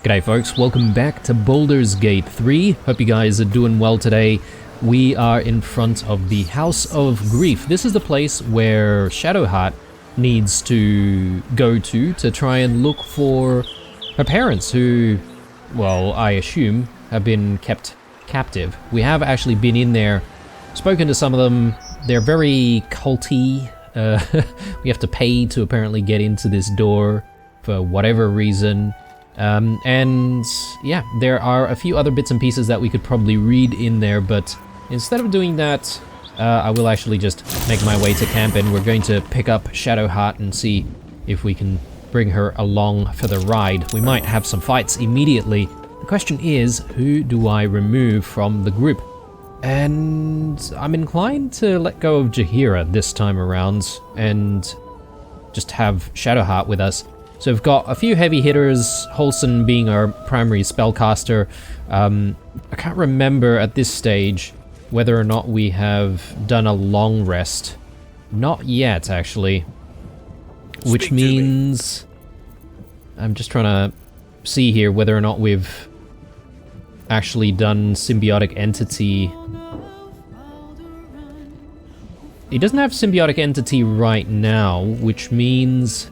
G'day folks, welcome back to Baldur's Gate 3. Hope you guys are doing well today. We are in front of the House of Grief. This is the place where Shadowheart needs to go to try and look for her parents who, well, I assume have been kept captive. We have actually been in there, spoken to some of them. They're very culty. We have to pay to apparently get into this door for whatever reason. And yeah, there are a few other bits and pieces that we could probably read in there, but instead of doing that, I will actually just make my way to camp, and we're going to pick up Shadowheart and see if we can bring her along for the ride. We might have some fights immediately. The question is, who do I remove from the group? And I'm inclined to let go of Jaheira this time around and just have Shadowheart with us. So we've got a few heavy hitters, Holson being our primary spellcaster. I can't remember at this stage whether or not we have done a long rest. Not yet, actually. Which means... I'm just trying to see here whether or not we've actually done Symbiotic Entity. He doesn't have Symbiotic Entity right now, which means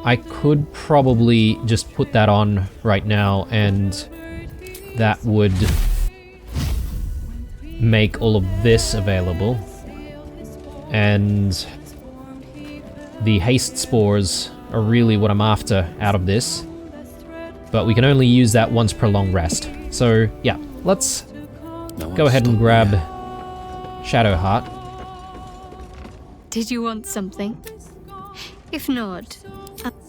I could probably just put that on right now, and that would make all of this available. And the haste spores are really what I'm after out of this. But we can only use that once per long rest. So yeah, let's go ahead and grab Shadowheart. Did you want something? If not,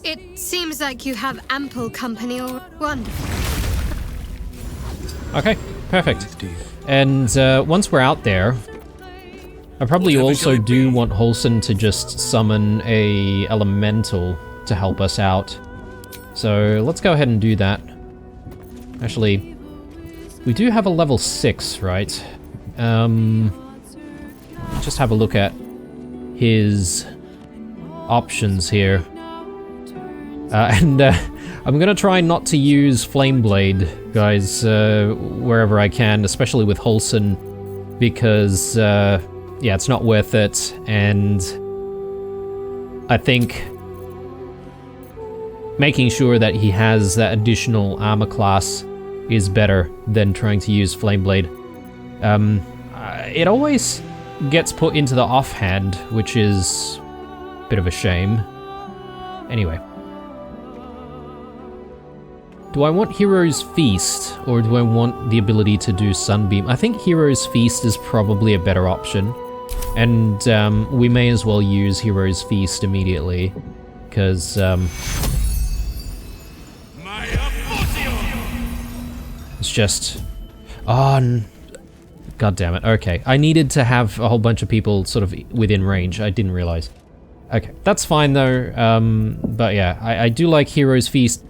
it seems like you have ample company or wonderful. Okay, perfect. And once we're out there, I probably also do want Holson to just summon a elemental to help us out. So let's go ahead and do that. Actually, we do have a level 6, right? Just have a look at his options here. I'm gonna try not to use Flameblade, guys, wherever I can, especially with Holson, because, yeah, it's not worth it, and I think making sure that he has that additional armor class is better than trying to use Flameblade. It always gets put into the offhand, which is a bit of a shame. Anyway. Do I want Hero's Feast, or do I want the ability to do Sunbeam? I think Hero's Feast is probably a better option. And we may as well use Hero's Feast immediately, because it's just... Oh, God damn it. Okay, I needed to have a whole bunch of people sort of within range. I didn't realize. Okay, that's fine though. But yeah, I do like Hero's Feast.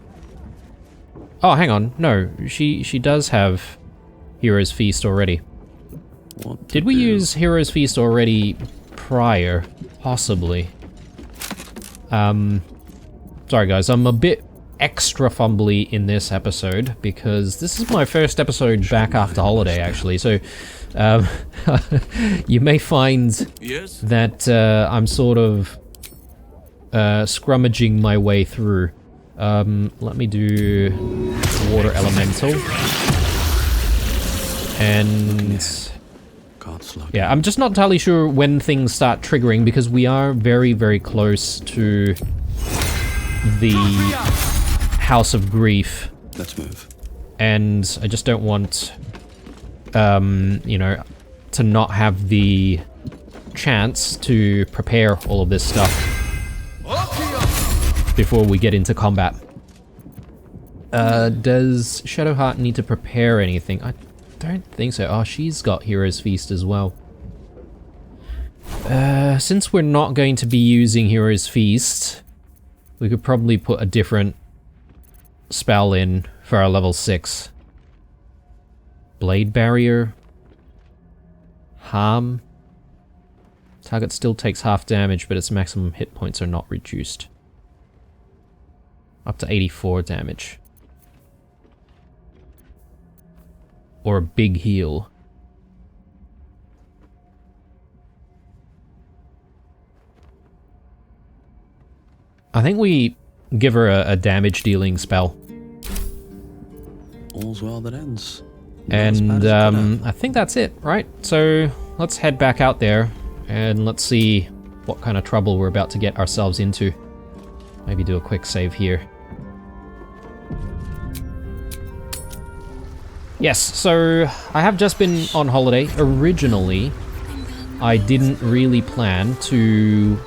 Oh, hang on. No, she does have Hero's Feast already. Did we use Hero's Feast already prior? Possibly. Sorry guys, I'm a bit extra fumbly in this episode because this is my first episode back after holiday, actually. So, you may find that I'm sort of scrummaging my way through. Let me do Water Elemental. And yeah, I'm just not entirely sure when things start triggering because we are very, very close to the House of Grief. Let's move. And I just don't want, you know, to not have the chance to prepare all of this stuff before we get into combat. Does Shadowheart need to prepare anything? I don't think so. Oh, she's got Hero's Feast as well. Since we're not going to be using Hero's Feast, we could probably put a different spell in for our level 6. Blade Barrier. Harm. Target still takes half damage, but its maximum hit points are not reduced. Up to 84 damage. Or a big heal. I think we give her a damage dealing spell. All's well that ends. And I think that's it, right? So let's head back out there and let's see what kind of trouble we're about to get ourselves into. Maybe do a quick save here. Yes, so I have just been on holiday. Originally, I didn't really plan to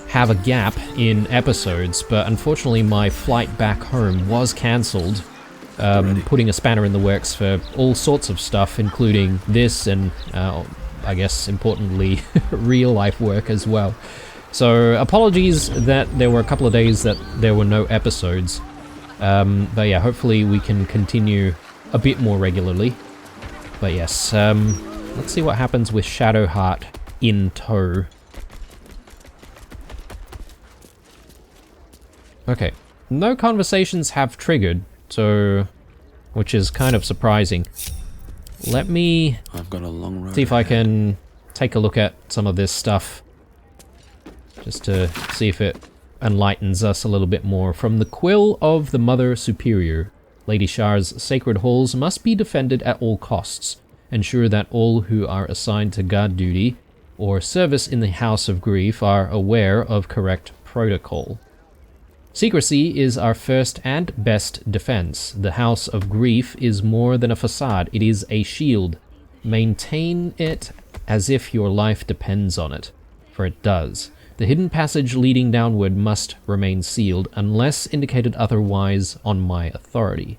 have a gap in episodes, but unfortunately my flight back home was cancelled, putting a spanner in the works for all sorts of stuff, including this and, I guess, importantly, real-life work as well. So, apologies that there were a couple of days that there were no episodes, but yeah, hopefully we can continue a bit more regularly. But yes, let's see what happens with Shadowheart in tow. Okay, no conversations have triggered, so, which is kind of surprising. Let me I've got a long road see if I ahead. can take a look at some of this stuff, just to see if it enlightens us a little bit more. From the Quill of the Mother Superior, Lady Shar's sacred halls must be defended at all costs. Ensure that all who are assigned to guard duty or service in the House of Grief are aware of correct protocol. Secrecy is our first and best defense. The House of Grief is more than a facade, it is a shield. Maintain it as if your life depends on it, for it does. The hidden passage leading downward must remain sealed, unless indicated otherwise on my authority.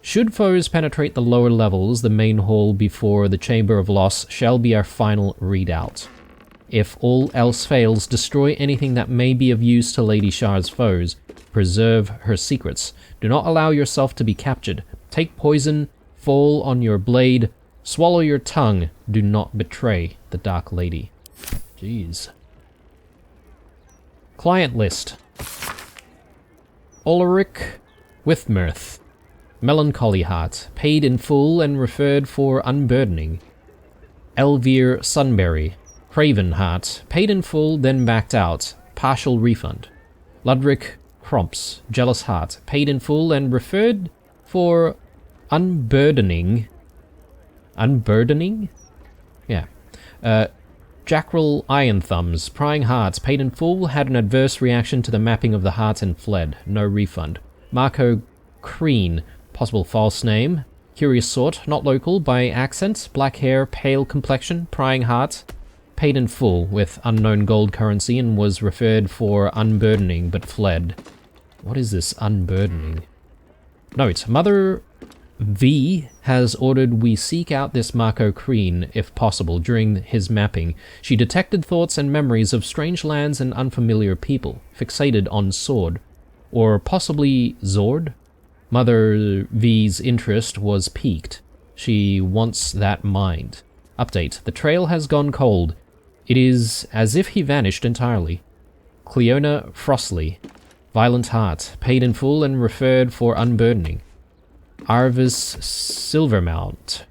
Should foes penetrate the lower levels, the main hall before the Chamber of Loss shall be our final readout. If all else fails, destroy anything that may be of use to Lady Shar's foes. Preserve her secrets. Do not allow yourself to be captured. Take poison, fall on your blade, swallow your tongue. Do not betray the Dark Lady. Jeez. Client list. Ulrich Withmirth. Melancholy Heart. Paid in full and referred for unburdening. Elvire Sunbury. Craven Heart, paid in full, then backed out, partial refund. Ludwig Kromps, Jealous Heart, paid in full and referred for unburdening. Unburdening? Yeah. Jackrel Iron Thumbs, Prying Hearts, paid in full, had an adverse reaction to the mapping of the heart and fled. No refund. Marco Crean, possible false name. Curious Sort, not local, by accent, black hair, pale complexion, Prying Heart. Paid in full with unknown gold currency and was referred for unburdening but fled. What is this unburdening? Note, Mother V has ordered we seek out this Marco Crean if possible during his mapping. She detected thoughts and memories of strange lands and unfamiliar people, fixated on Sword, or possibly Zord? Mother V's interest was piqued. She wants that mind. Update, the trail has gone cold. It is as if he vanished entirely. Cleona Frostley, Violent Heart, paid in full and referred for unburdening. Arvis Silvermount,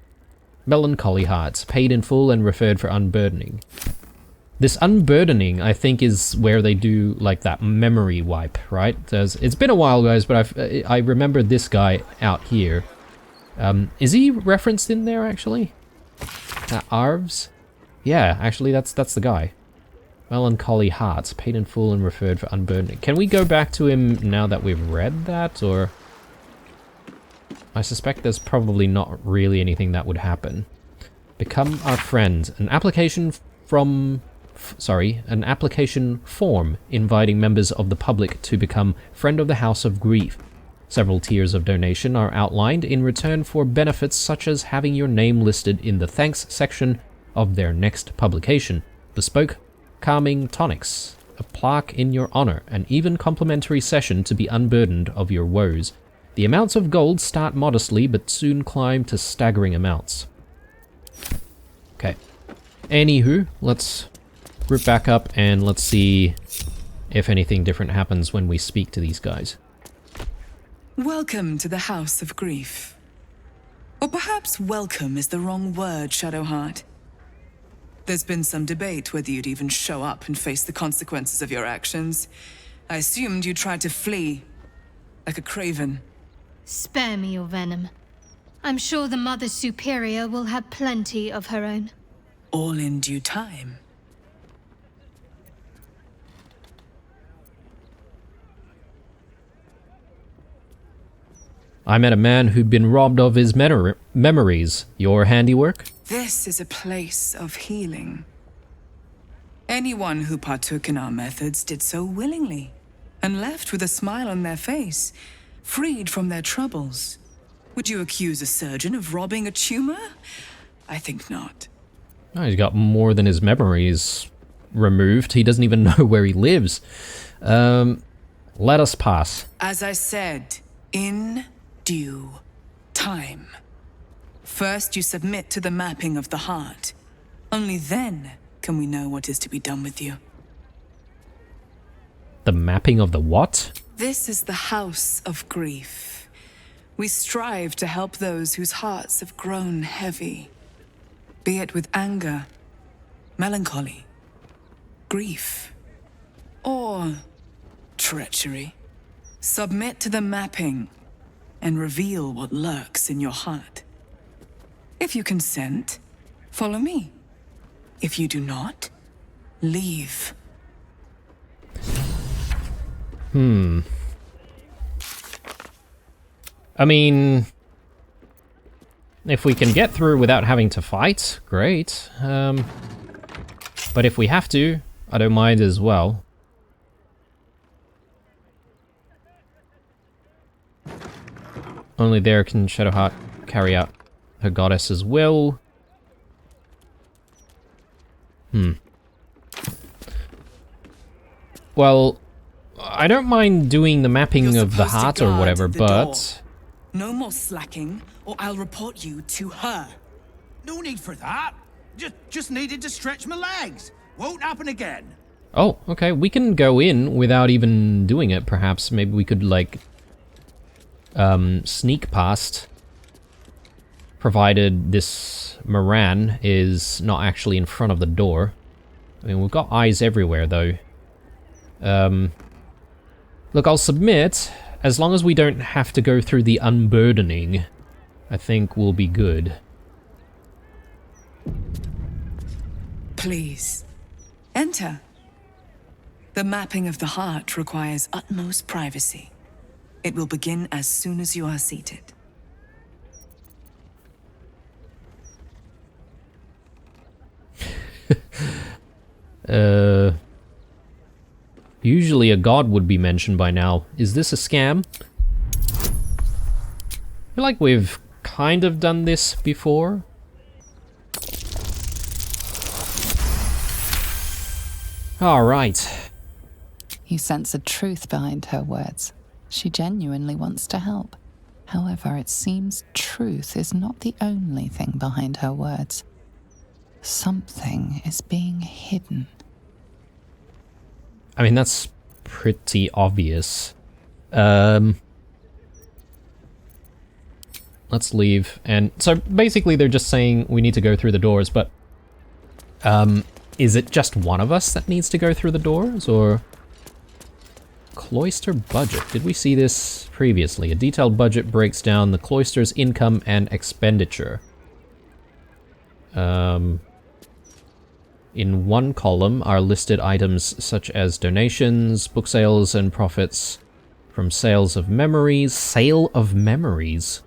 Melancholy Heart, paid in full and referred for unburdening. This unburdening, I think, is where they do like that memory wipe, right? It's been a while, guys, but I remember this guy out here. Is he referenced in there, actually? Arvs? Yeah, actually, that's the guy. Melancholy Hearts, paid in full and referred for unburdening. Can we go back to him now that we've read that, or...? I suspect there's probably not really anything that would happen. Become our friend. An application form inviting members of the public to become Friend of the House of Grief. Several tiers of donation are outlined in return for benefits such as having your name listed in the thanks section of their next publication, bespoke calming tonics, a plaque in your honor, and even complimentary session to be unburdened of your woes. The amounts of gold start modestly, but soon climb to staggering amounts. Okay. Anywho, let's group back up and let's see if anything different happens when we speak to these guys. Welcome to the House of Grief. Or perhaps welcome is the wrong word, Shadowheart. There's been some debate whether you'd even show up and face the consequences of your actions. I assumed you tried to flee, like a craven. Spare me your venom. I'm sure the Mother Superior will have plenty of her own. All in due time. I met a man who'd been robbed of his memories. Your handiwork? This is a place of healing. Anyone who partook in our methods did so willingly, and left with a smile on their face, freed from their troubles. Would you accuse a surgeon of robbing a tumor? I think not. Oh, he's got more than his memories removed. He doesn't even know where he lives. Let us pass. As I said, in due time. First, you submit to the mapping of the heart. Only then can we know what is to be done with you. The mapping of the what? This is the House of Grief. We strive to help those whose hearts have grown heavy, be it with anger, melancholy, grief, or treachery. Submit to the mapping and reveal what lurks in your heart. If you consent, follow me. If you do not, leave. I mean, if we can get through without having to fight, great. But if we have to, I don't mind as well. Only there can Shadowheart carry out her goddess's will. Well, I don't mind doing the mapping You're of the supposed to heart or guard whatever, the but... No more slacking, or I'll report you to her. No need for that. Just needed to stretch my legs. Won't happen again. Oh, okay, we can go in without even doing it, perhaps. Maybe we could, like, sneak past, provided this Moran is not actually in front of the door. I mean, we've got eyes everywhere, though. Look, I'll submit, as long as we don't have to go through the unburdening, I think we'll be good. Please, enter. The mapping of the heart requires utmost privacy. It will begin as soon as you are seated. Usually a god would be mentioned by now. Is this a scam? I feel like we've kind of done this before. Alright. You sense a truth behind her words. She genuinely wants to help. However, it seems truth is not the only thing behind her words. Something is being hidden. I mean, that's pretty obvious. Let's leave. And so basically they're just saying we need to go through the doors, but is it just one of us that needs to go through the doors, or... Cloister budget. Did we see this previously? A detailed budget breaks down the cloister's income and expenditure. In one column are listed items such as donations, book sales, and profits from sales of memories. Sale of memories?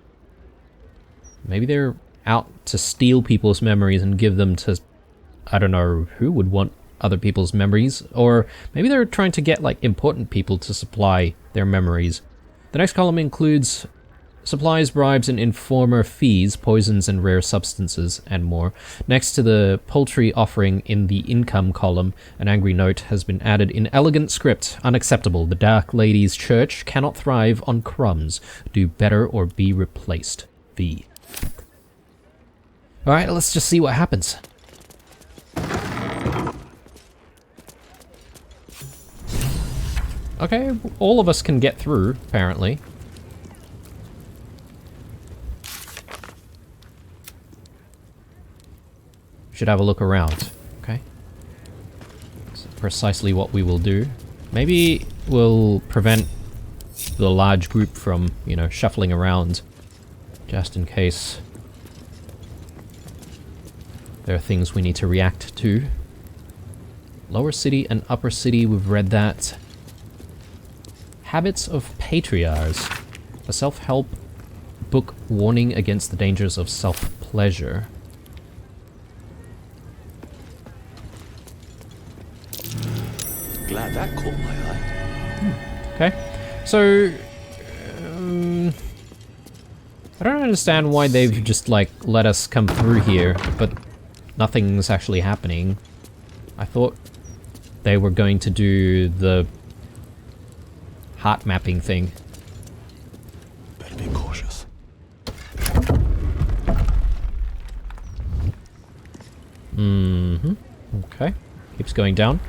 Maybe they're out to steal people's memories and give them to... I don't know who would want other people's memories, or maybe they're trying to get, like, important people to supply their memories. The next column includes supplies, bribes, and informer fees, poisons and rare substances, and more. Next to the poultry offering in the income column, an angry note has been added in elegant script. Unacceptable. The Dark Lady's Church cannot thrive on crumbs. Do better or be replaced. V. Alright, let's just see what happens. Okay, all of us can get through, apparently. should have a look around. Okay. That's precisely what we will do. Maybe we'll prevent the large group from, you know, shuffling around, just in case there are things we need to react to. Lower City and Upper City, we've read that. Habits of Patriarchs, a self-help book warning against the dangers of self-pleasure. Glad that caught my eye. Okay, so I don't understand why they've just like let us come through here, but nothing's actually happening. I thought they were going to do the heart mapping thing. Better be cautious. Okay, keeps going down.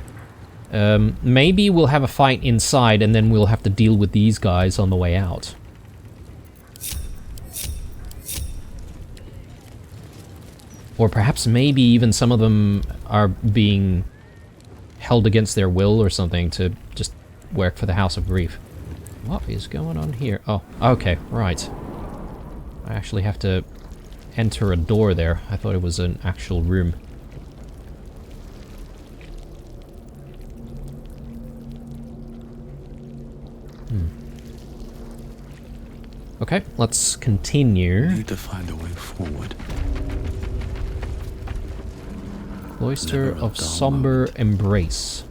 Maybe we'll have a fight inside and then we'll have to deal with these guys on the way out. Or perhaps maybe even some of them are being held against their will or something to just work for the House of Grief. What is going on here? Oh, okay, right. I actually have to enter a door there. I thought it was an actual room. Okay, let's continue. Need to find a way forward. Cloister Never a of dull Somber moment. Embrace.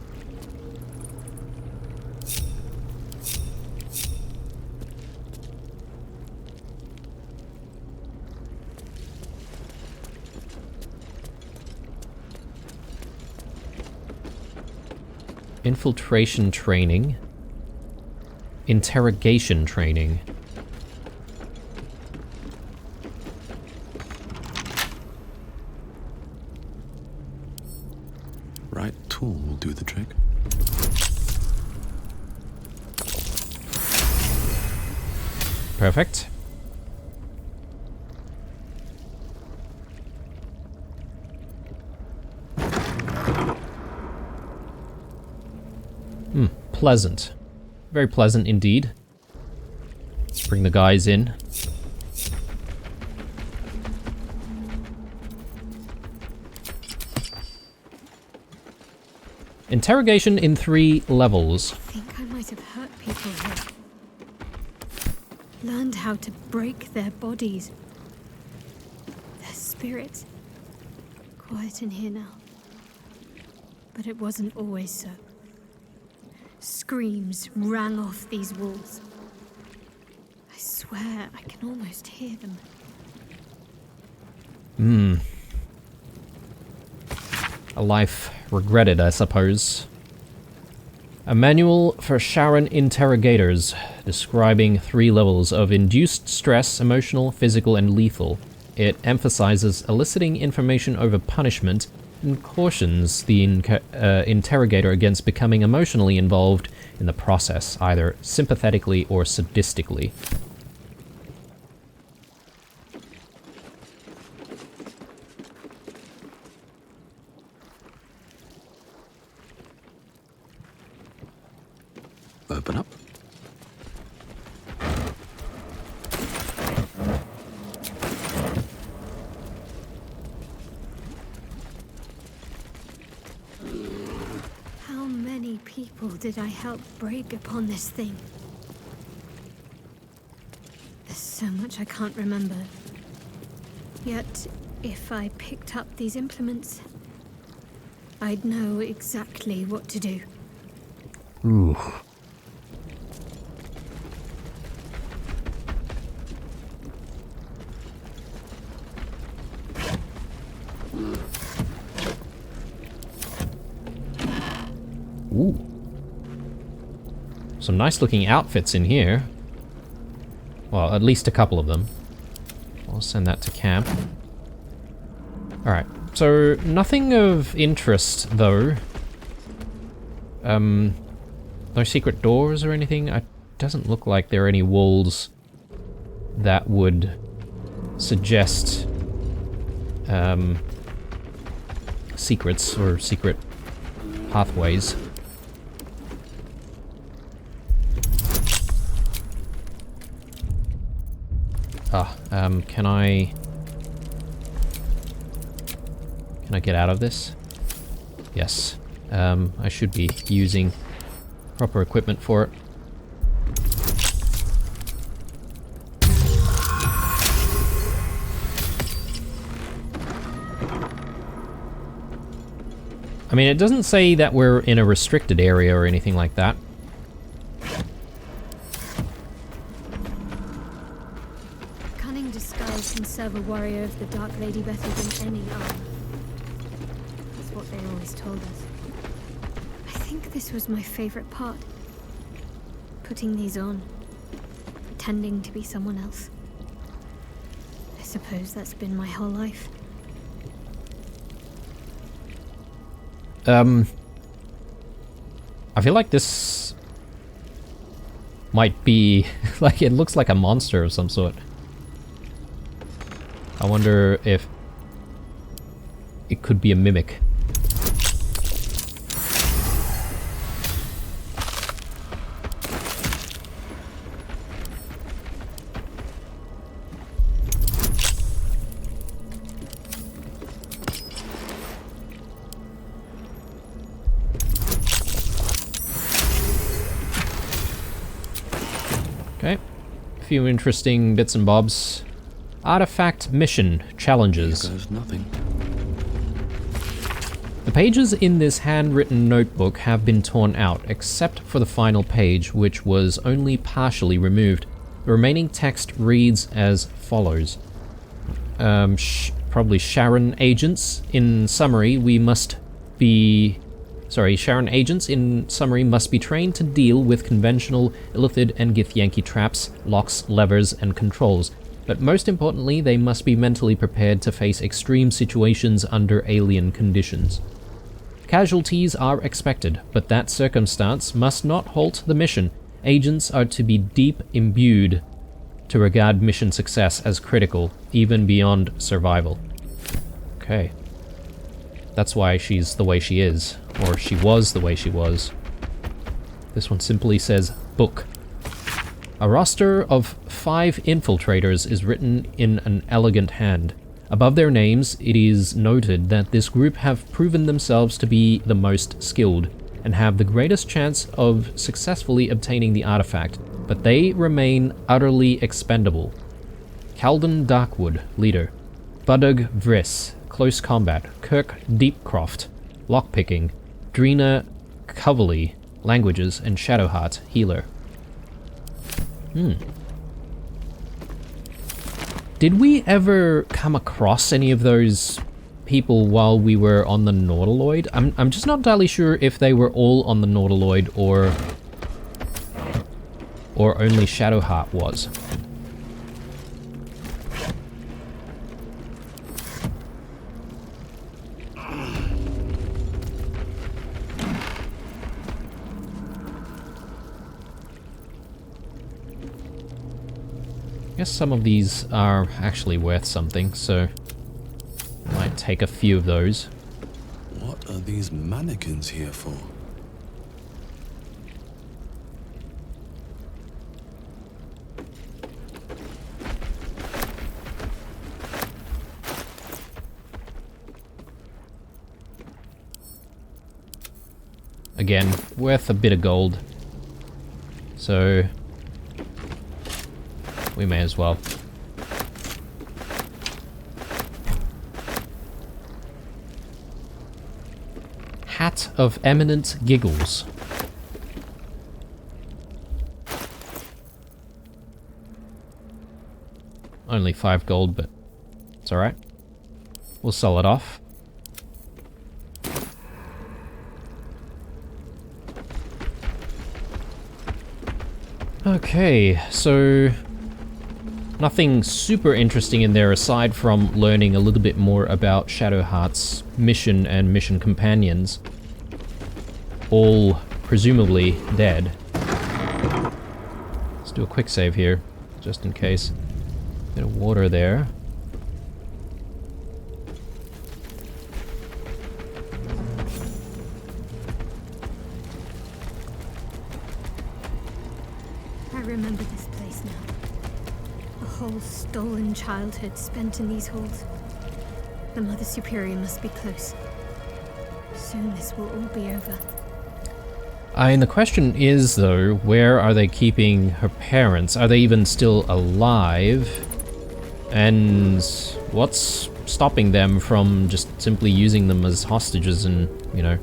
Infiltration training. Interrogation training. Right tool will do the trick. Perfect. Pleasant. Very pleasant indeed. Let's bring the guys in. Interrogation in 3 levels. I think I might have hurt people here. Learned how to break their bodies. Their spirits. Quiet in here now. But it wasn't always so. Screams rang off these walls. I swear I can almost hear them. A life regretted, I suppose. A manual for Sharon interrogators, describing 3 levels of induced stress, emotional, physical, and lethal. It emphasizes eliciting information over punishment and cautions the interrogator against becoming emotionally involved in the process, either sympathetically or sadistically. Open up. How many people did I help break upon this thing? There's so much I can't remember. Yet, if I picked up these implements, I'd know exactly what to do. Ooh. Ooh. Some nice looking outfits in here. Well, at least a couple of them. I'll send that to camp. Alright, so nothing of interest though. No secret doors or anything? It doesn't look like there are any walls that would suggest secrets or secret pathways. Can I get out of this? Yes. I should be using proper equipment for it. I mean, it doesn't say that we're in a restricted area or anything like that. Cunning disguise can serve a warrior of the Dark Lady better than any armor. That's what they always told us. I think this was my favorite part. Putting these on. Pretending to be someone else. I suppose that's been my whole life. I feel like this might be, like, it looks like a monster of some sort. I wonder if it could be a mimic. Okay, a few interesting bits and bobs. Artifact mission challenges. Here goes nothing. The pages in this handwritten notebook have been torn out, except for the final page, which was only partially removed. The remaining text reads as follows. Probably Sharon agents. In summary, Sharon agents, in summary, must be trained to deal with conventional Illithid and Githyanki traps, locks, levers, and controls. But most importantly, they must be mentally prepared to face extreme situations under alien conditions. Casualties are expected, but that circumstance must not halt the mission. Agents are to be deep imbued to regard mission success as critical, even beyond survival. Okay. That's why she's the way she is. Or she was the way she was. This one simply says, book. A roster of 5 infiltrators is written in an elegant hand. Above their names, it is noted that this group have proven themselves to be the most skilled, and have the greatest chance of successfully obtaining the artifact, but they remain utterly expendable. Calden Darkwood, leader. Budug Vriss, close combat. Kirk Deepcroft, lockpicking. Drina Coverley, languages, and Shadowheart, healer. Did we ever come across any of those people while we were on the Nautiloid? I'm just not entirely sure if they were all on the Nautiloid or only Shadowheart was. I guess some of these are actually worth something, so I might take a few of those. What are these mannequins here for? Again, worth a bit of gold. So we may as well. Hat of Eminent Giggles. Only 5 gold, but it's alright. We'll sell it off. Okay, so nothing super interesting in there aside from learning a little bit more about Shadowheart's mission and mission companions. All presumably dead. Let's do a quick save here, just in case. Bit of water there. remember this place now. A whole stolen childhood spent in these halls. The Mother Superior must be close. Soon this will all be over. And the question is, though, where are they keeping her parents? Are they even still alive? And what's stopping them from just simply using them as hostages and, you know,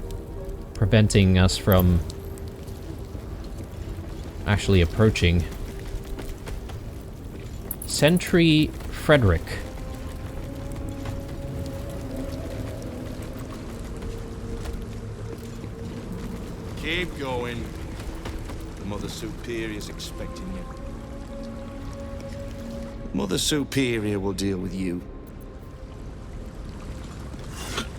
preventing us from actually approaching? Sentry Frederick. Keep going. The Mother Superior's expecting you. Mother Superior will deal with you.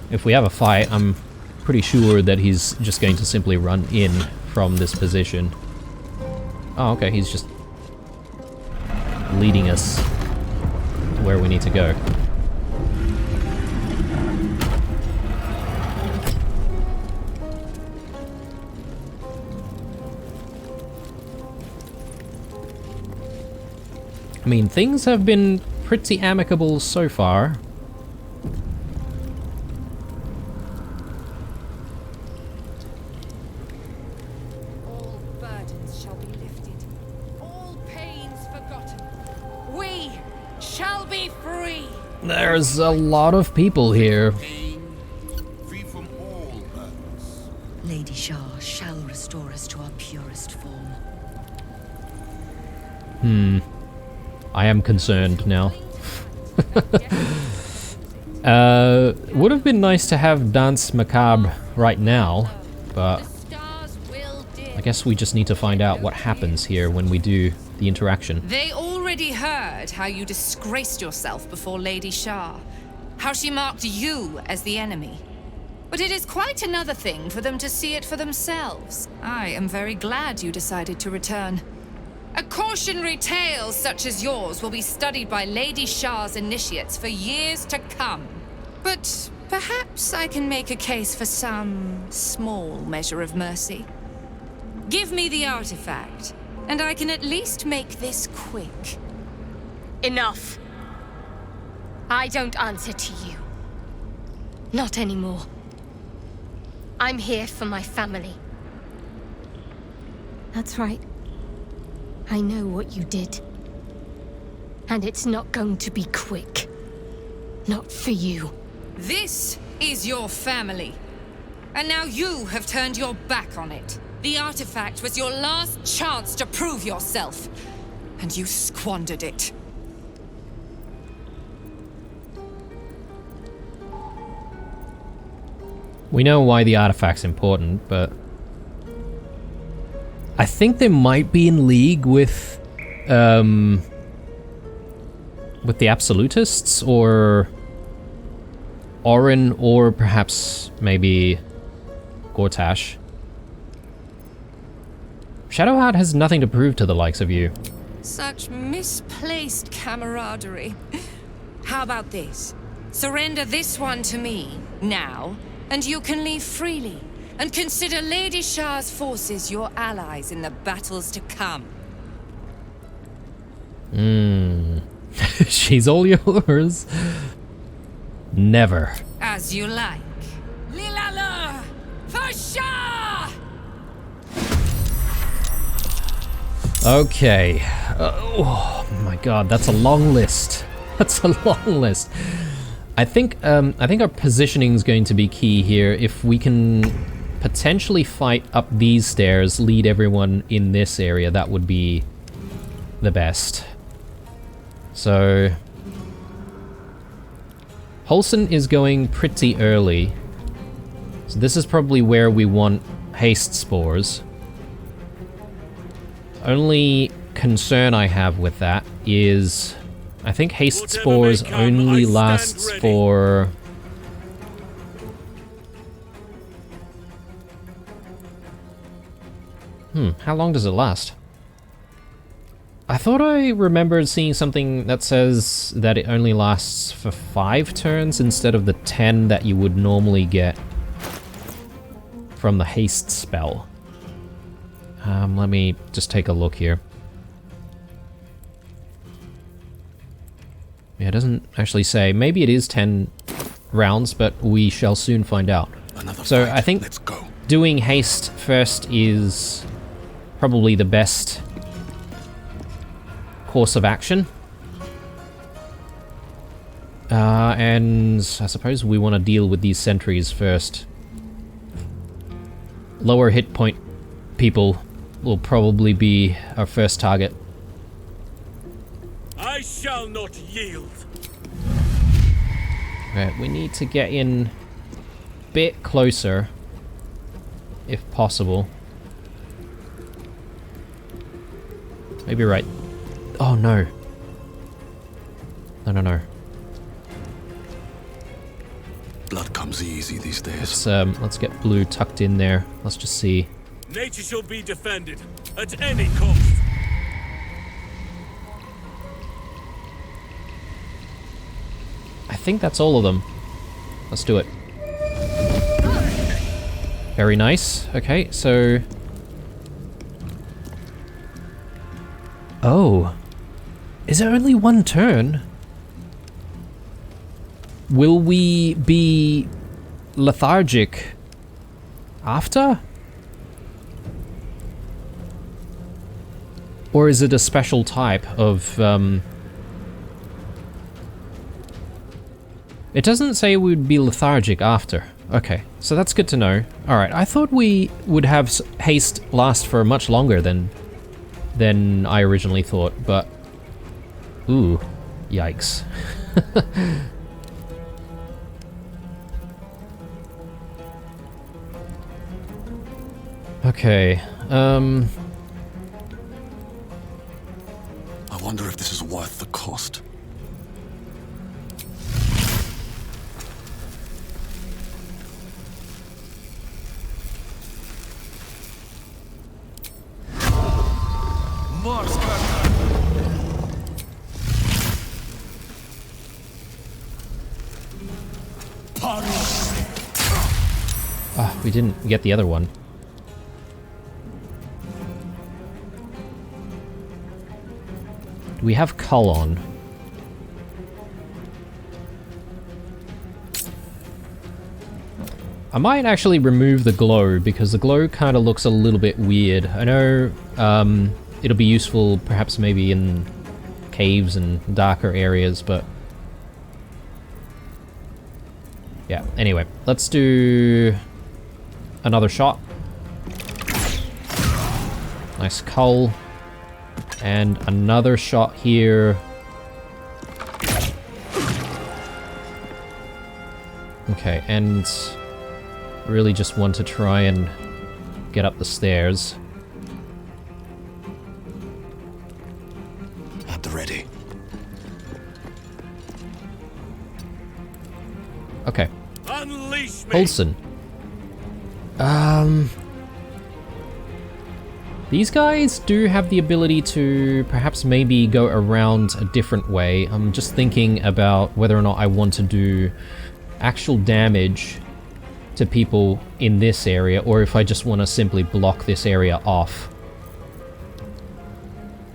If we have a fight, I'm pretty sure that he's just going to simply run in from this position. Oh, okay, he's just leading us where we need to go. I mean, things have been pretty amicable so far. All burdens shall be lifted, all pains forgotten. We shall be free. There's a lot of people here. Free from all burdens. Lady Shah shall restore us to our purest form. I am concerned now. Would have been nice to have Dance Macabre right now, but I guess we just need to find out what happens here when we do the interaction. They already heard how you disgraced yourself before Lady Shah, how she marked you as the enemy. But it is quite another thing for them to see it for themselves. I am very glad you decided to return. A cautionary tale such as yours will be studied by Lady Shah's initiates for years to come. But perhaps I can make a case for some small measure of mercy. Give me the artifact, and I can at least make this quick. Enough. I don't answer to you. Not anymore. I'm here for my family. That's right. I know what you did. And it's not going to be quick. Not for you. This is your family. And now you have turned your back on it. The artifact was your last chance to prove yourself. And you squandered it. We know why the artifact's important, but I think they might be in league with the Absolutists, or Orin, or perhaps maybe Gortash. Shadowheart has nothing to prove to the likes of you. Such misplaced camaraderie. How about this? Surrender this one to me, now, and you can leave freely. And consider Lady Shah's forces your allies in the battles to come. She's all yours. Never. As you like. Lilala! For Shah! Okay. Oh my god, that's a long list. That's a long list. I think our positioning is going to be key here. If we can potentially fight up these stairs, lead everyone in this area, that would be the best. So Holson is going pretty early. So this is probably where we want haste spores. Only concern I have with that is I think haste spores only lasts for how long does it last? I thought I remembered seeing something that says that it only lasts for 5 turns instead of the 10 that you would normally get from the haste spell. Let me just take a look here. Yeah, it doesn't actually say. Maybe it is 10 rounds, but we shall soon find out. Another So fight. I think Let's go. doing haste first is probably the best course of action. And I suppose we want to deal with these sentries first. Lower hit point people will probably be our first target. I shall not yield. Okay, we need to get in a bit closer, if possible. Maybe right. Oh no. No. Blood comes easy these days. Let's get Blue tucked in there. Let's just see. Nature shall be defended at any cost. I think that's all of them. Let's do it. Very nice. Okay, so... Oh. Is there only one turn? Will we be lethargic after? Or is it a special type of... It doesn't say we'd be lethargic after. Okay, so that's good to know. Alright, I thought we would have haste last for much longer than I originally thought, but... Ooh, yikes. Okay, I wonder if this is worth the cost. Ah, we didn't get the other one. Do we have Cull on? I might actually remove the glow, because the glow kind of looks a little bit weird. I know it'll be useful perhaps maybe in caves and darker areas, but... Yeah, anyway, let's do another shot. Nice Cull. And another shot here. Okay, and really just want to try and get up the stairs. At the ready. Okay. Unleash me. Olsen. These guys do have the ability to perhaps maybe go around a different way. I'm just thinking about whether or not I want to do actual damage to people in this area, or if I just want to simply block this area off.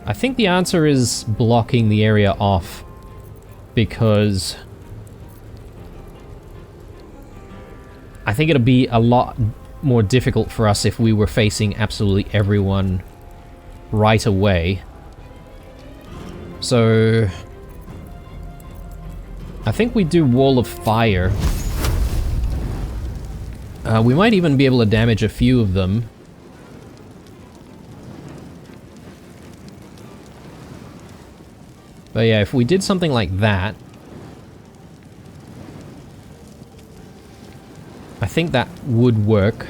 I think the answer is blocking the area off, because I think it'll be a lot more difficult for us if we were facing absolutely everyone right away. So I think we do Wall of Fire. We might even be able to damage a few of them. But yeah, if we did something like that, I think that would work.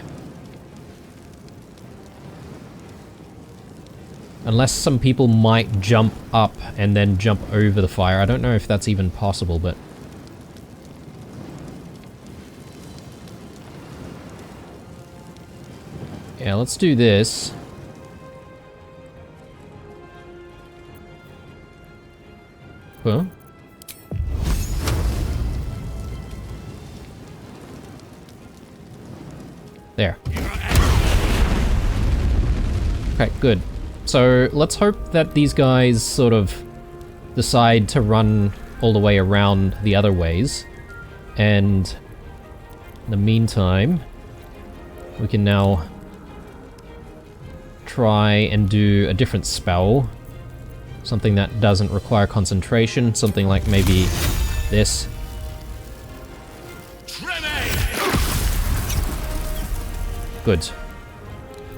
Unless some people might jump up and then jump over the fire. I don't know if that's even possible, but... Yeah, let's do this. Huh? There. Okay, good. So let's hope that these guys sort of decide to run all the way around the other ways. And in the meantime, we can now try and do a different spell. Something that doesn't require concentration. Something like maybe this. Good.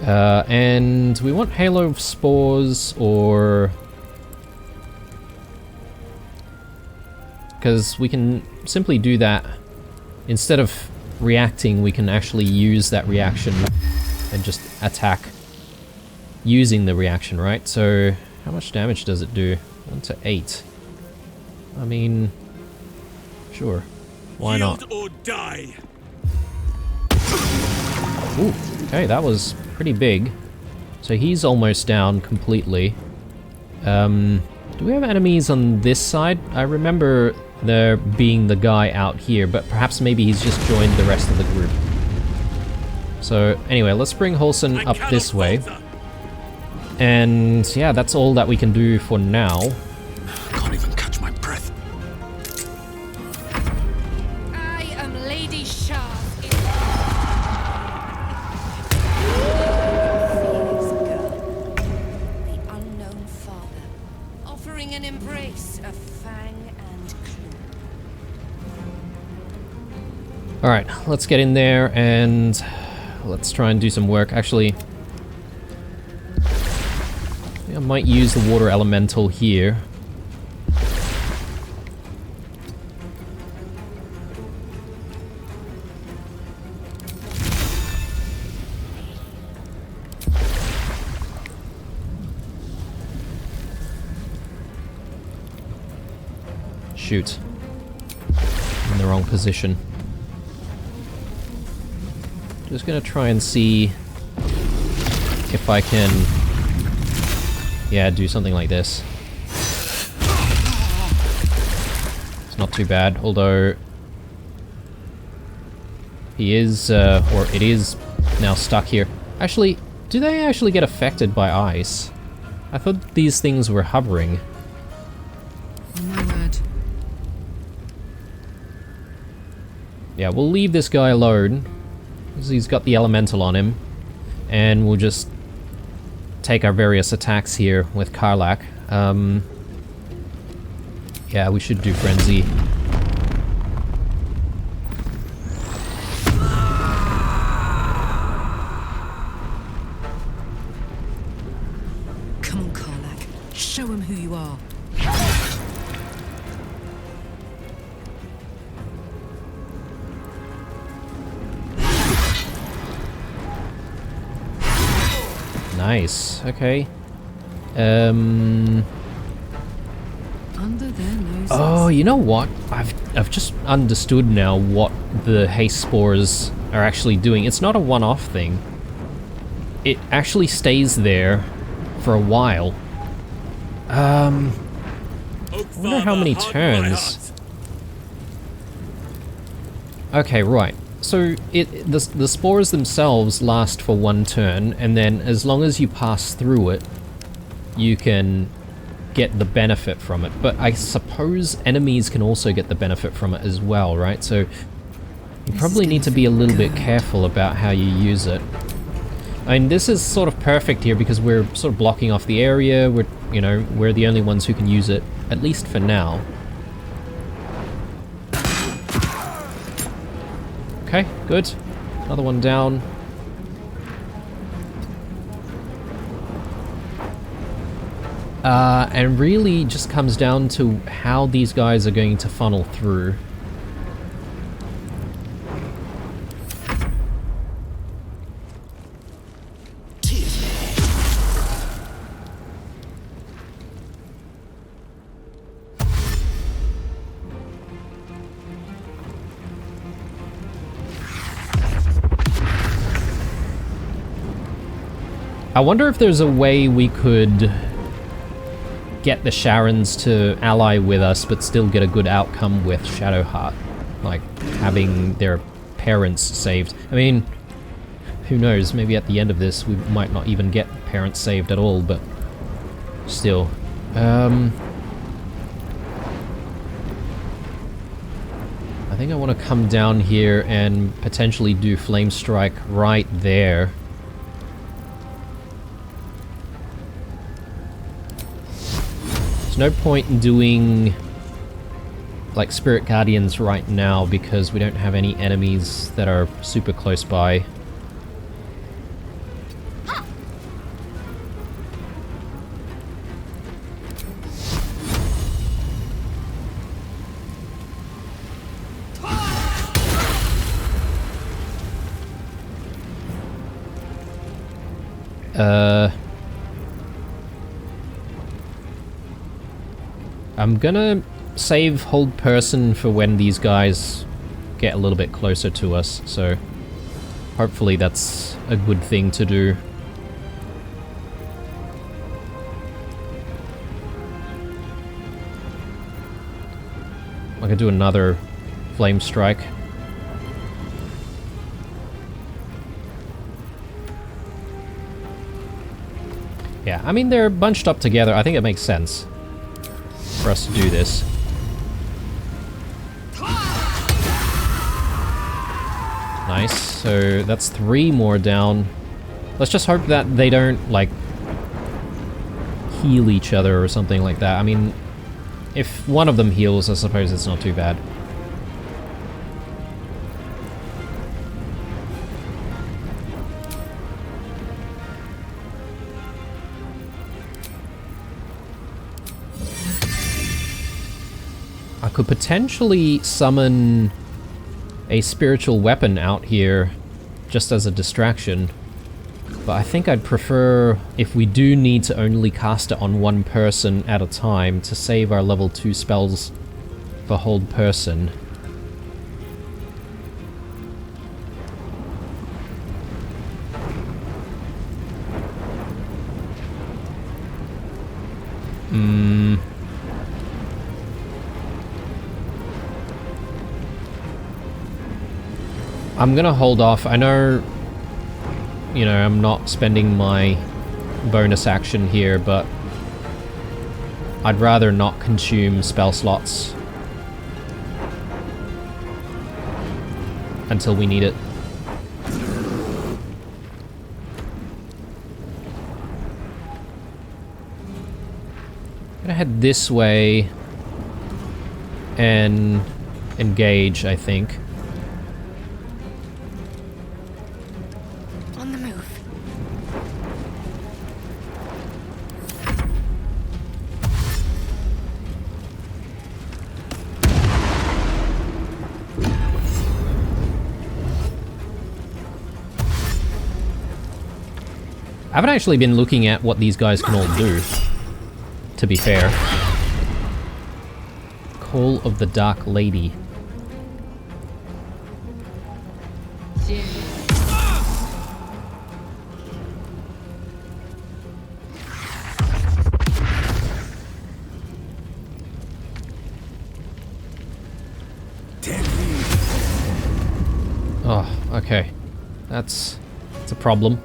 And we want Halo of Spores, or... because we can simply do that. Instead of reacting, we can actually use that reaction and just attack using the reaction, right? So, how much damage does it do? 1 to 8. I mean, sure. Why not? Yield or die. Ooh, okay, that was pretty big. So he's almost down completely. Do we have enemies on this side? I remember there being the guy out here, but perhaps maybe he's just joined the rest of the group. So anyway, let's bring Holson up this way. And yeah, that's all that we can do for now. Can't even catch my breath. I am Lady Shah. The unknown father, offering an embrace of fang and claw. Alright, let's get in there and let's try and do some work. Actually, I might use the water elemental here. Shoot. In the wrong position. Just gonna try and see if I can, yeah, do something like this. It's not too bad, although he is, or it is now stuck here. Actually, do they actually get affected by ice? I thought these things were hovering. Oh my word. Yeah, we'll leave this guy alone, because he's got the elemental on him, and we'll just take our various attacks here with Karlach. Yeah, we should do Frenzy. Come on, Karlach. Show him who you are. Nice. Okay. Under their noses. Oh, you know what? I've just understood now what the haste spores are actually doing. It's not a one-off thing. It actually stays there for a while. I wonder how many turns. Okay, right. So the spores themselves last for 1 turn, and then as long as you pass through it, you can get the benefit from it. But I suppose enemies can also get the benefit from it as well, right? So you probably need to be a little bit careful about how you use it. I mean, this is sort of perfect here because we're sort of blocking off the area. We're, you know, we're the only ones who can use it, at least for now. Okay, good. Another one down. And really just comes down to how these guys are going to funnel through. I wonder if there's a way we could get the Sharons to ally with us but still get a good outcome with Shadowheart. Like, having their parents saved. I mean, who knows, maybe at the end of this we might not even get parents saved at all, but still. think I want to come down here and potentially do Flame Strike right there. There's no point in doing like Spirit Guardians right now because we don't have any enemies that are super close by. I'm gonna save hold person for when these guys get a little bit closer to us, so hopefully that's a good thing to do. I could do another flame strike. Yeah, I mean, they're bunched up together. I think it makes sense for us to do this. Nice, so that's 3 more down. Let's just hope that they don't, like, heal each other or something like that. I mean, if one of them heals, I suppose it's not too bad. I could potentially summon a spiritual weapon out here just as a distraction, but I think I'd prefer, if we do need to only cast it on one person at a time, to save our level 2 spells for hold person. I'm gonna hold off. I know, you know, I'm not spending my bonus action here, but I'd rather not consume spell slots until we need it. I'm gonna head this way and engage, I think. I haven't actually been looking at what these guys can all do, to be fair. Call of the Dark Lady. Oh, okay. That's a problem.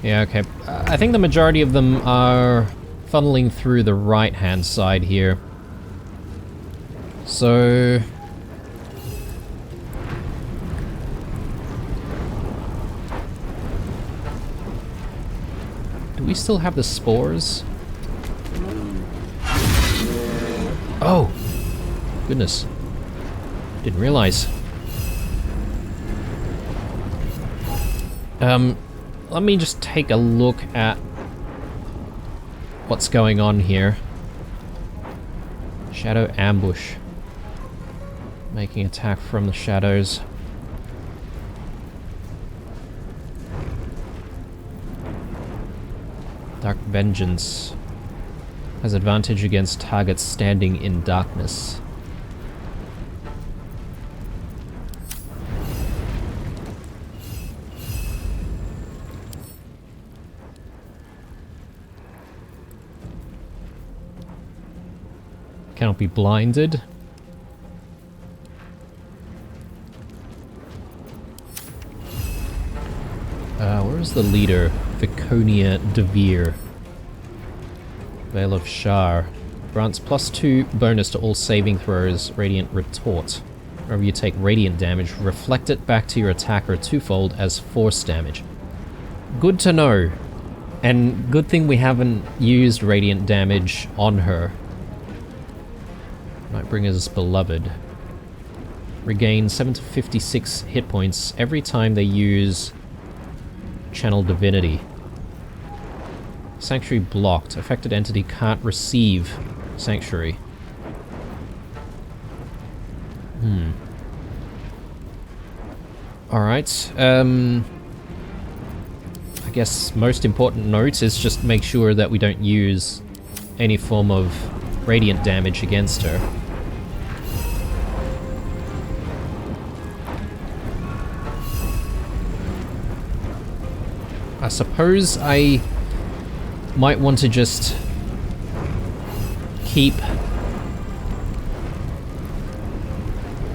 Yeah, okay. I think the majority of them are funneling through the right-hand side here. So... do we still have the spores? Oh! Goodness. Didn't realize. Let me just take a look at what's going on here. Shadow ambush. Making attack from the shadows. Dark Vengeance. Has advantage against targets standing in darkness. Cannot be blinded. Who's the leader? Viconia Devere. Veil of Shar. Grants +2 bonus to all saving throws, Radiant Retort. Whenever you take radiant damage, reflect it back to your attacker twofold as force damage. Good to know. And good thing we haven't used radiant damage on her. Nightbringer's Beloved. Regain 7 to 56 hit points every time they use Channel Divinity. Sanctuary blocked. Affected entity can't receive Sanctuary. Alright, I guess most important note is just make sure that we don't use any form of radiant damage against her. I suppose I might want to just keep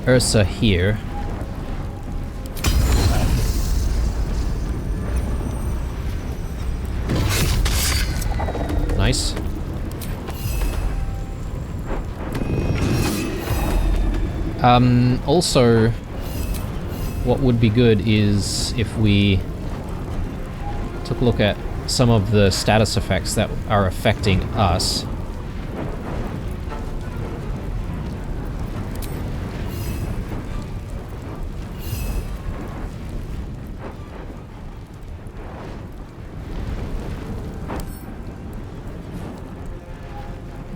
Ursa here. Nice. Also, what would be good is if we took a look at some of the status effects that are affecting us.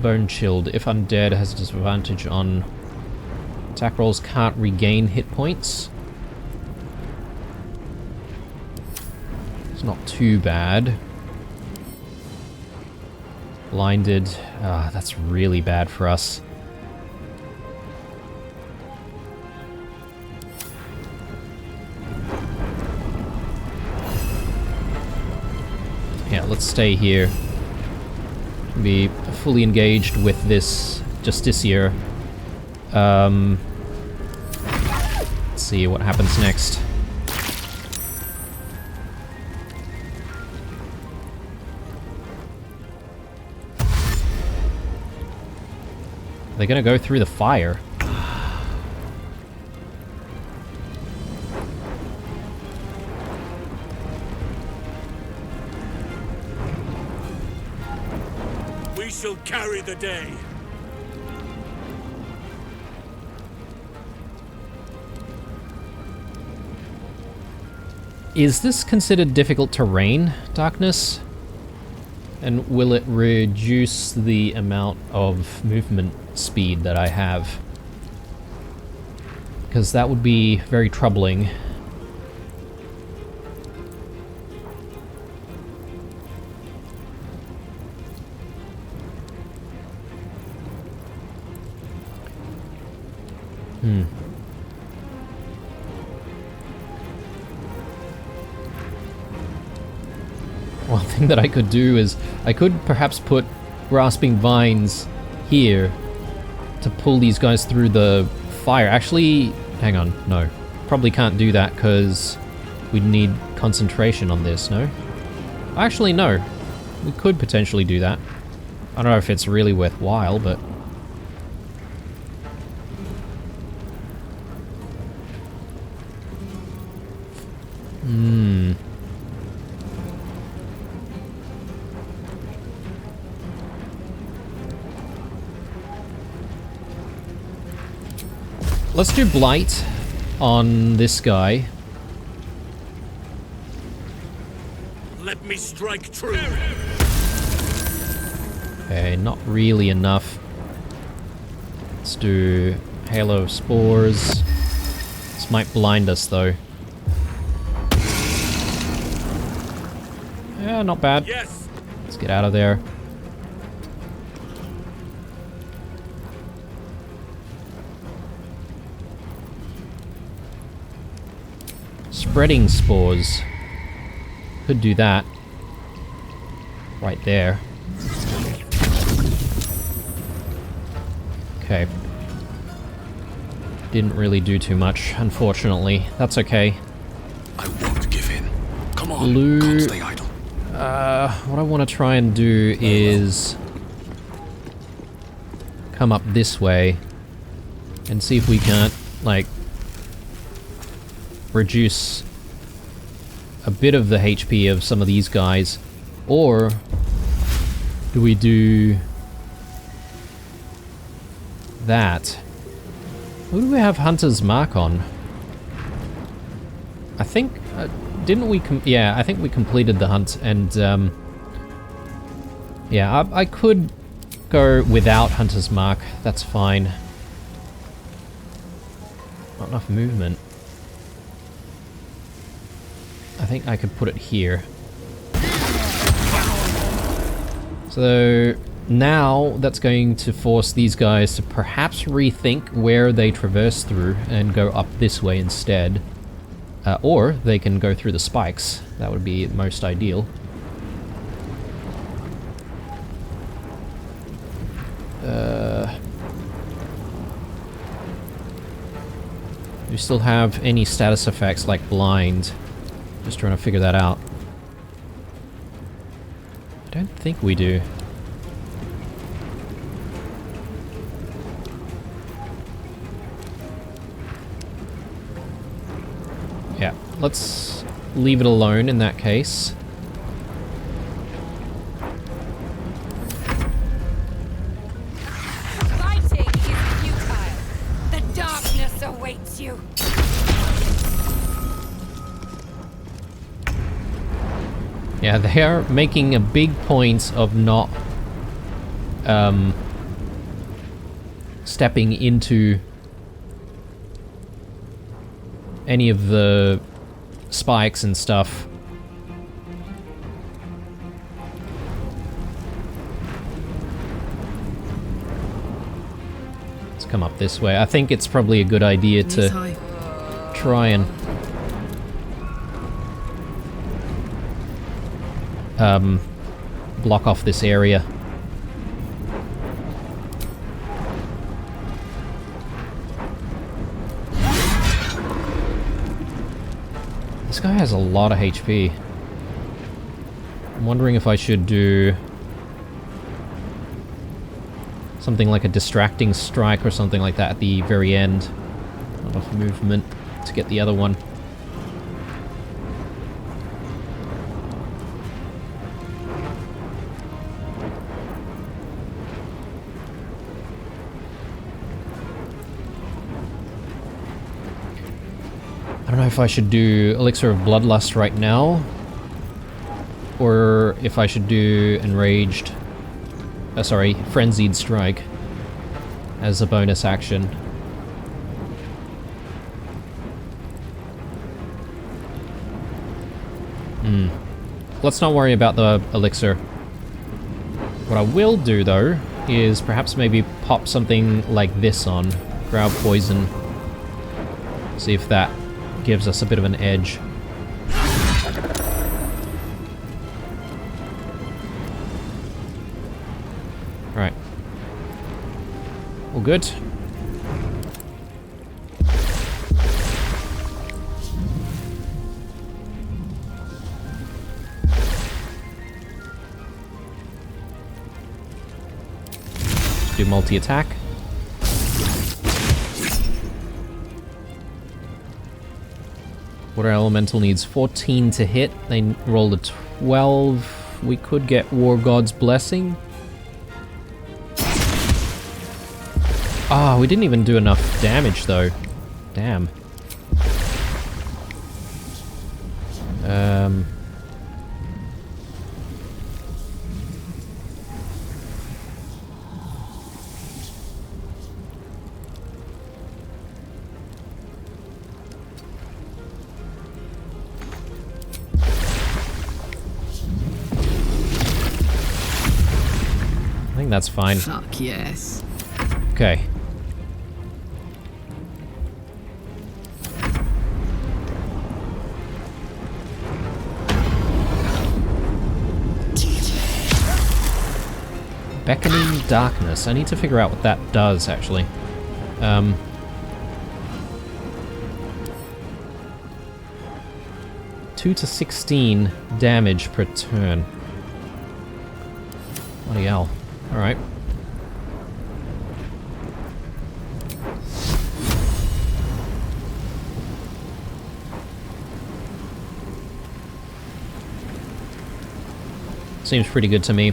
Bone Chilled. If undead, has a disadvantage on attack rolls, can't regain hit points. It's not too bad. Blinded. Ah, that's really bad for us. Yeah, let's stay here. Be fully engaged with this Justiciar. Let's see what happens next. They're gonna go through the fire. We shall carry the day. Is this considered difficult terrain, Darkness? And will it reduce the amount of movement speed that I have? Because that would be very troubling. One thing that I could do is, I could perhaps put grasping vines here to pull these guys through the fire. Actually, hang on, no. Probably can't do that because we'd need concentration on this, no? Actually, no. We could potentially do that. I don't know if it's really worthwhile, but... Let's do Blight on this guy. Let me strike true. Okay, not really enough. Let's do Halo of Spores. This might blind us though. Yeah, not bad. Yes. Let's get out of there. Spreading spores. Could do that. Right there. Okay. Didn't really do too much, unfortunately. That's okay. I won't give in. Come Come on, blue. can't stay idle. What I want to try and do is come up this way and see if we can't, like, reduce a bit of the HP of some of these guys. Or do we do that? Who do we have Hunter's Mark on? I think, didn't we, yeah, I think we completed the hunt, and, yeah, I could go without Hunter's Mark, that's fine. Not enough movement. I think I could put it here. So now that's going to force these guys to perhaps rethink where they traverse through and go up this way instead. Or they can go through the spikes. That would be most ideal. Do we still have any status effects like blind? Just trying to figure that out. I don't think we do. Yeah, let's leave it alone in that case. Fighting is futile. The darkness awaits you. Yeah, they are making a big point of not stepping into any of the spikes and stuff. Let's come up this way. I think it's probably a good idea to try and block off this area. This guy has a lot of HP. I'm wondering if I should do something like a distracting strike or something like that at the very end. Not enough movement to get the other one. I don't know if I should do Elixir of Bloodlust right now, or if I should do Enraged, sorry, Frenzied Strike as a bonus action. Let's not worry about the Elixir. What I will do, though, is perhaps maybe pop something like this on. Growl Poison. See if that gives us a bit of an edge. Right. All good. Do multi-attack. Water Elemental needs 14 to hit. They rolled a 12. We could get War God's Blessing. Ah, we didn't even do enough damage though. Damn. I think that's fine. Fuck yes. Okay. Beckoning Darkness. I need to figure out what that does, actually. 2 to 16 damage per turn. Bloody hell. Alright. Seems pretty good to me.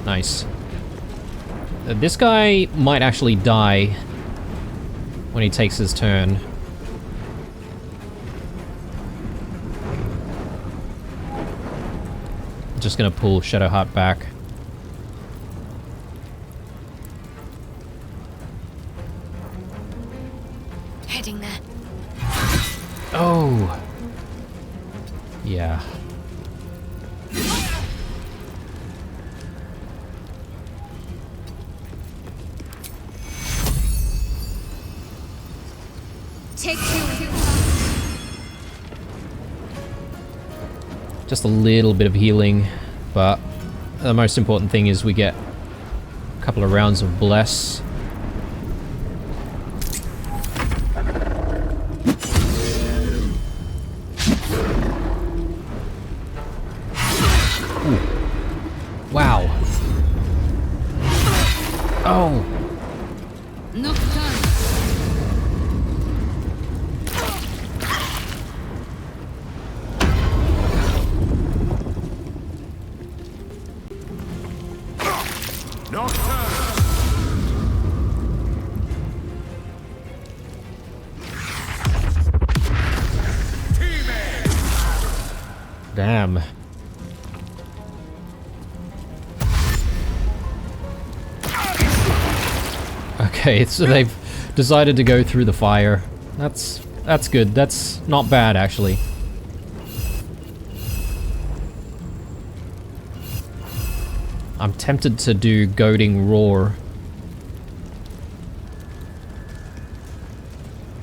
Nice. This guy might actually die when he takes his turn. Just gonna pull Shadowheart back. Heading there. Oh! Yeah. Take two. Just a little bit of healing, but the most important thing is we get a couple of rounds of Bless. Ooh. Wow. Oh. Damn. Okay, so they've decided to go through the fire. That's good. That's not bad, actually. I'm tempted to do Goading Roar.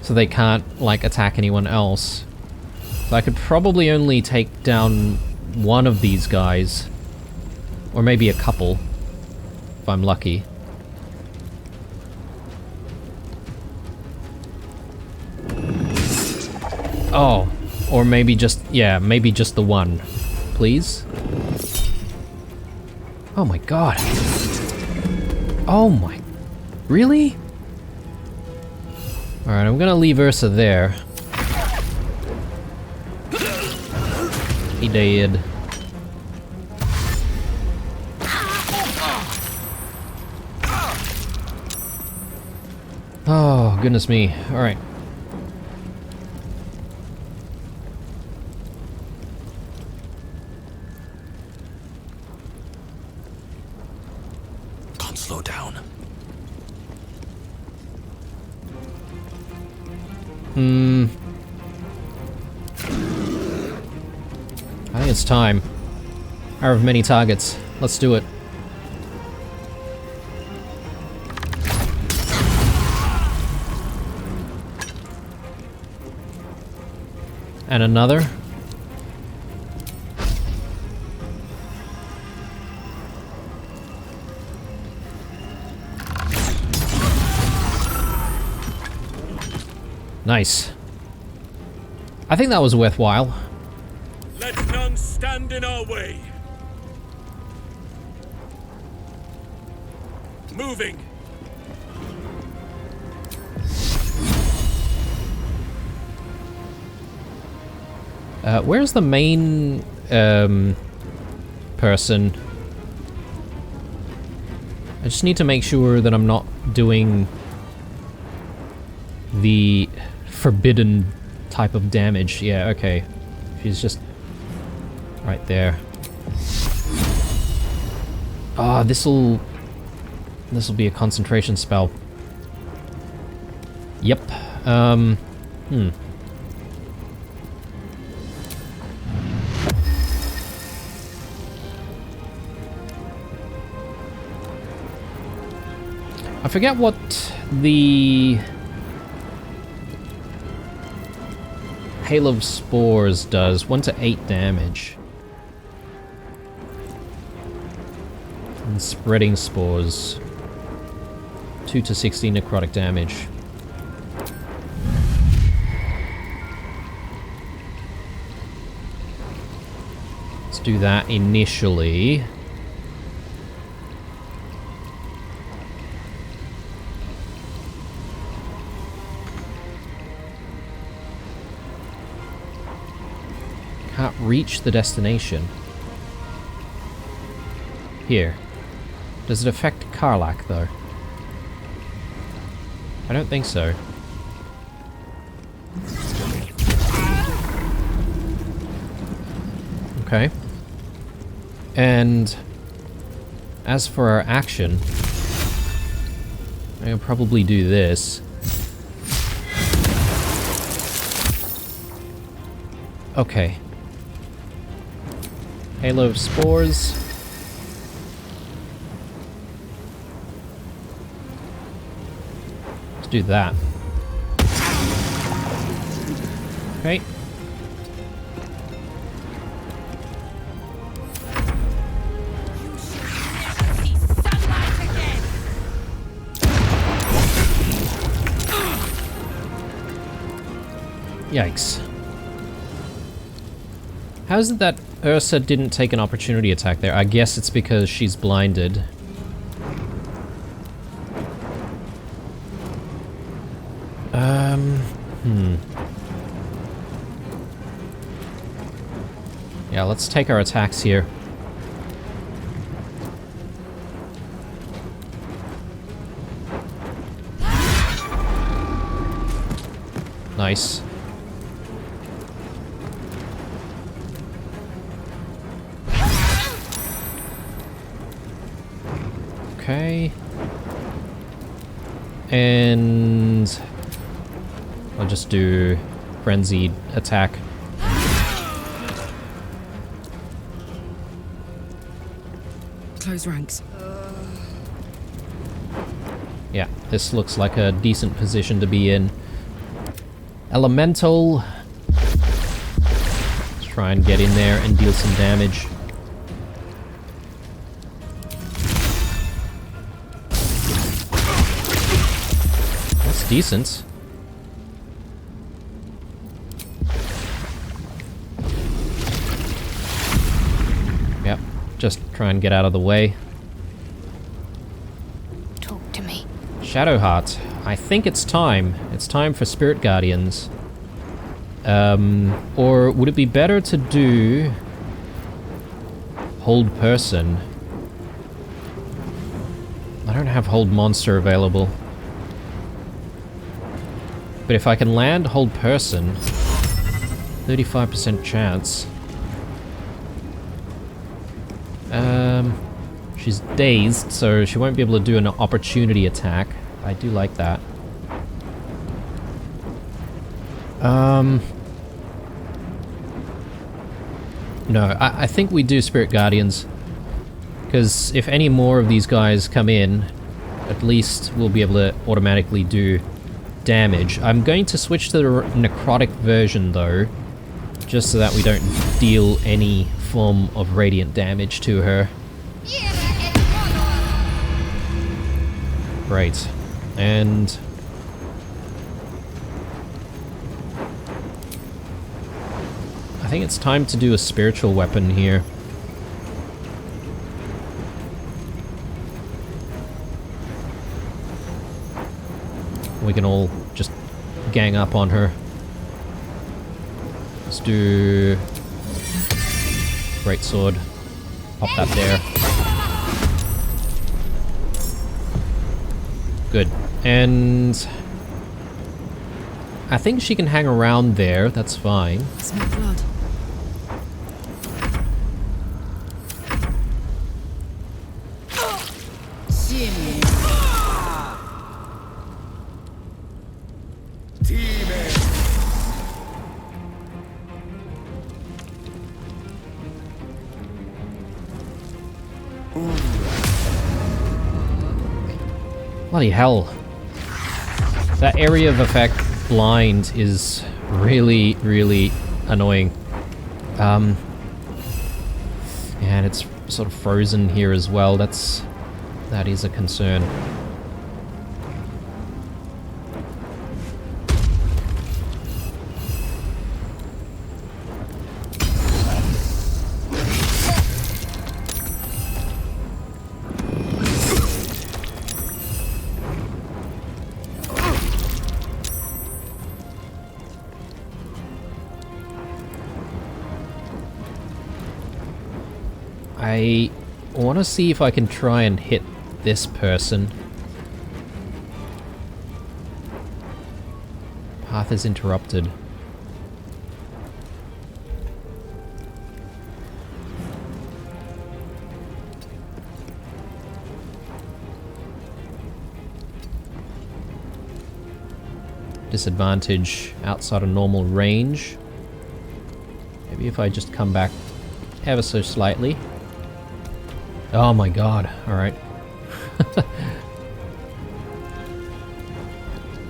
So they can't, like, attack anyone else. So I could probably only take down one of these guys. Or maybe a couple. If I'm lucky. Oh. Or maybe just, yeah, maybe just the one. Please? Oh my god. Oh my... Really? Alright, I'm gonna leave Ursa there. He dead. Oh, goodness me. Alright. Can't slow down. I think it's time. Hour of many targets. Let's do it. And another. Nice. I think that was worthwhile. Let none stand in our way. Moving. Where's the main person? I just need to make sure that I'm not doing the forbidden type of damage. Yeah, okay. She's just right there. Ah, this'll be a concentration spell. Yep. I forget what the Hail of Spores does. 1 to 8 damage. And Spreading Spores. 2 2 to 60 necrotic damage. Let's do that initially. Can't reach the destination. Here. Does it affect Karlach, though? I don't think so. Okay. And as for our action, I'll probably do this. Okay. Halo of Spores. Let's do that. Okay. Yikes. How is it that Ursa didn't take an opportunity attack there? I guess it's because she's blinded. Yeah, let's take our attacks here. Nice. Okay. And I'll just do frenzied attack. Close ranks. Yeah, this looks like a decent position to be in. Elemental. Let's try and get in there and deal some damage. That's decent. Yep, just try and get out of the way. Talk to me. Shadowheart, I think it's time. It's time for Spirit Guardians. Or would it be better to do Hold Person? I don't have Hold Monster available. But if I can land Hold Person, 35% chance. She's dazed, so she won't be able to do an opportunity attack. I do like that. No, I think we do Spirit Guardians. Because if any more of these guys come in, at least we'll be able to automatically do damage. I'm going to switch to the necrotic version, though, just so that we don't deal any form of radiant damage to her. Great. And I think it's time to do a spiritual weapon here. We can all just gang up on her. Let's do greatsword. Pop that there. Good. And I think she can hang around there. That's fine. Smell blood. Bloody hell. That area of effect blind is really, really annoying. And it's sort of frozen here as well. That is a concern. I want to see if I can try and hit this person. Path is interrupted. Disadvantage outside of normal range. Maybe if I just come back ever so slightly. Oh my god, alright.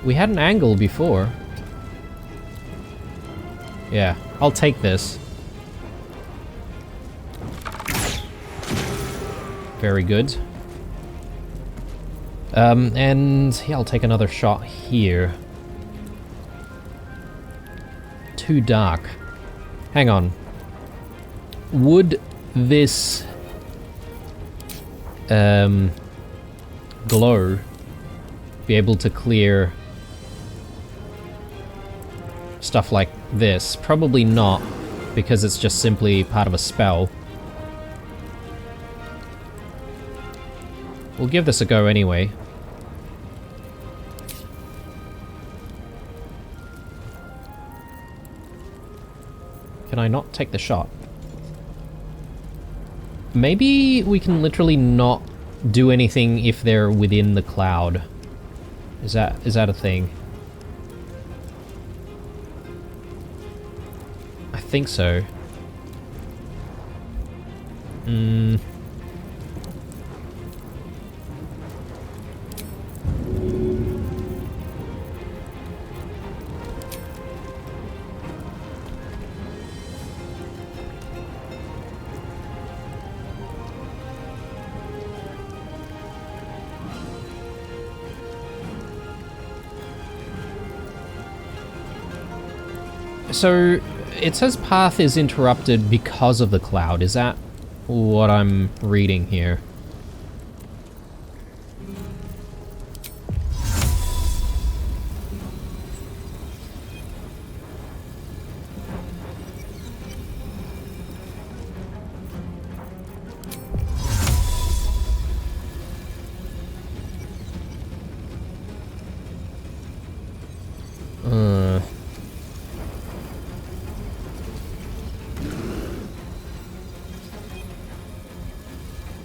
We had an angle before. Yeah, I'll take this. Very good. And yeah, I'll take another shot here. Too dark. Hang on. Would this glow be able to clear stuff like this? Probably not, because it's just simply part of a spell. We'll give this a go anyway. Can I not take the shot? Maybe we can literally not do anything if they're within the cloud. Is that a thing? I think so. So, it says path is interrupted because of the cloud. Is that what I'm reading here?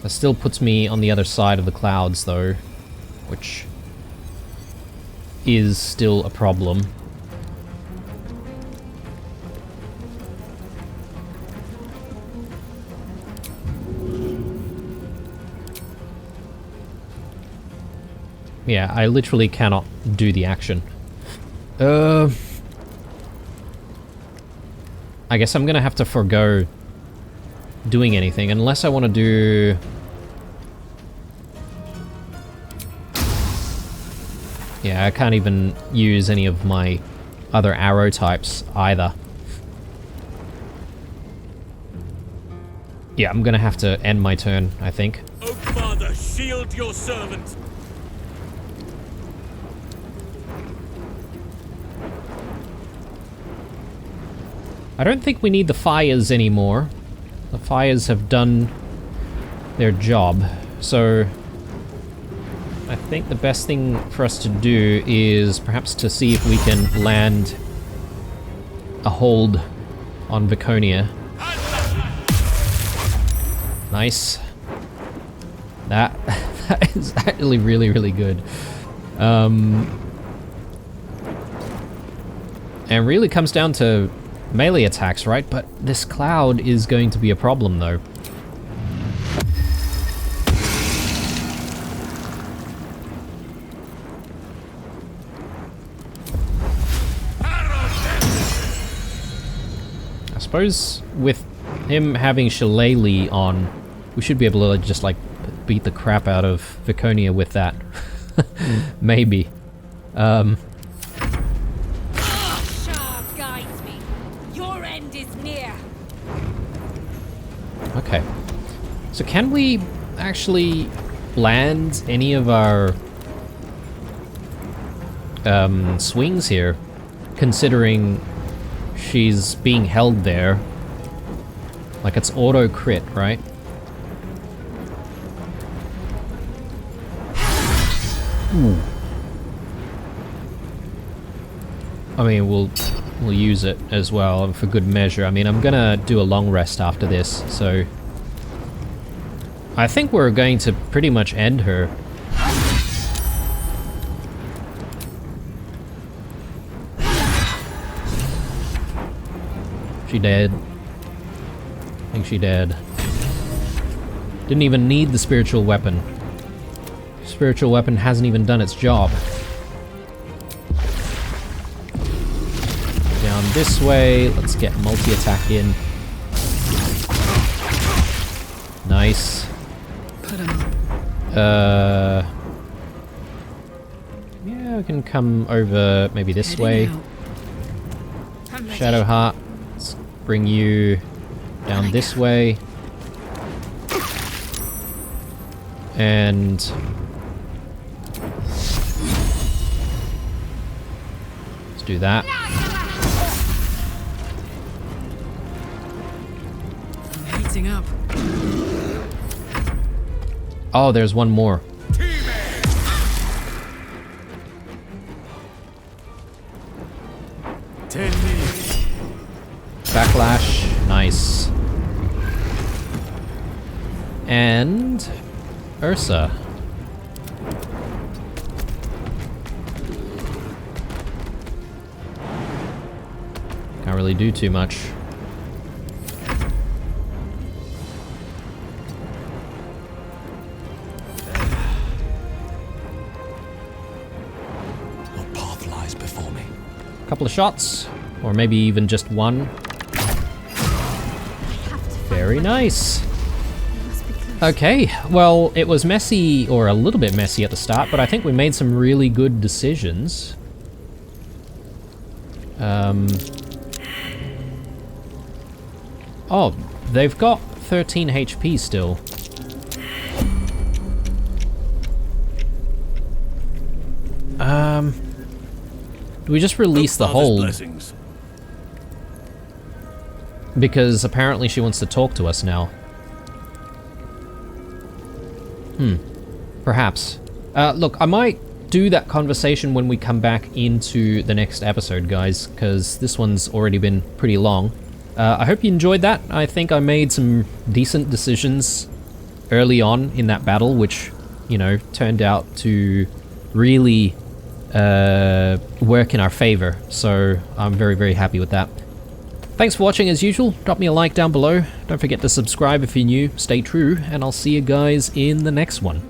That still puts me on the other side of the clouds, though, which is still a problem. Yeah, I literally cannot do the action. I guess I'm gonna have to forego doing anything, unless I want to do... Yeah, I can't even use any of my other arrow types either. Yeah, I'm gonna have to end my turn, I think. Oh, Father, shield your servant! I don't think we need the fires anymore. The fires have done their job, so I think the best thing for us to do is perhaps to see if we can land a hold on Viconia. Nice. That is actually really, really good. And really comes down to melee attacks, right? But this cloud is going to be a problem, though. I suppose with him having Shillelagh on, we should be able to just, like, beat the crap out of Viconia with that. Maybe. Okay. So can we actually land any of our swings here, considering she's being held there? Like, it's auto crit, right? Ooh. I mean, we'll use it as well for good measure. I mean, I'm gonna do a long rest after this, so I think we're going to pretty much end her. She dead. I think she dead. Didn't even need the spiritual weapon. Spiritual weapon hasn't even done its job. Down this way. Let's get multi-attack in. Nice. Put him up. Yeah, we can come over maybe this way. Shadowheart. Let's bring you down this way. And let's do that. I'm heating up. Oh, there's one more. Backlash. Nice. And Ursa. Can't really do too much. What path lies before me? Couple of shots, or maybe even just one. Very nice. Okay, well, it was messy, or a little bit messy at the start, but I think we made some really good decisions. Oh, they've got 13 HP still. Do we just release the hold? Blessings. Because apparently she wants to talk to us now. Perhaps. Look, I might do that conversation when we come back into the next episode, guys, because this one's already been pretty long. I hope you enjoyed that. I think I made some decent decisions early on in that battle, which, you know, turned out to really work in our favor. So I'm very, very happy with that. Thanks for watching as usual. Drop me a like down below. Don't forget to subscribe if you're new. Stay true, and I'll see you guys in the next one.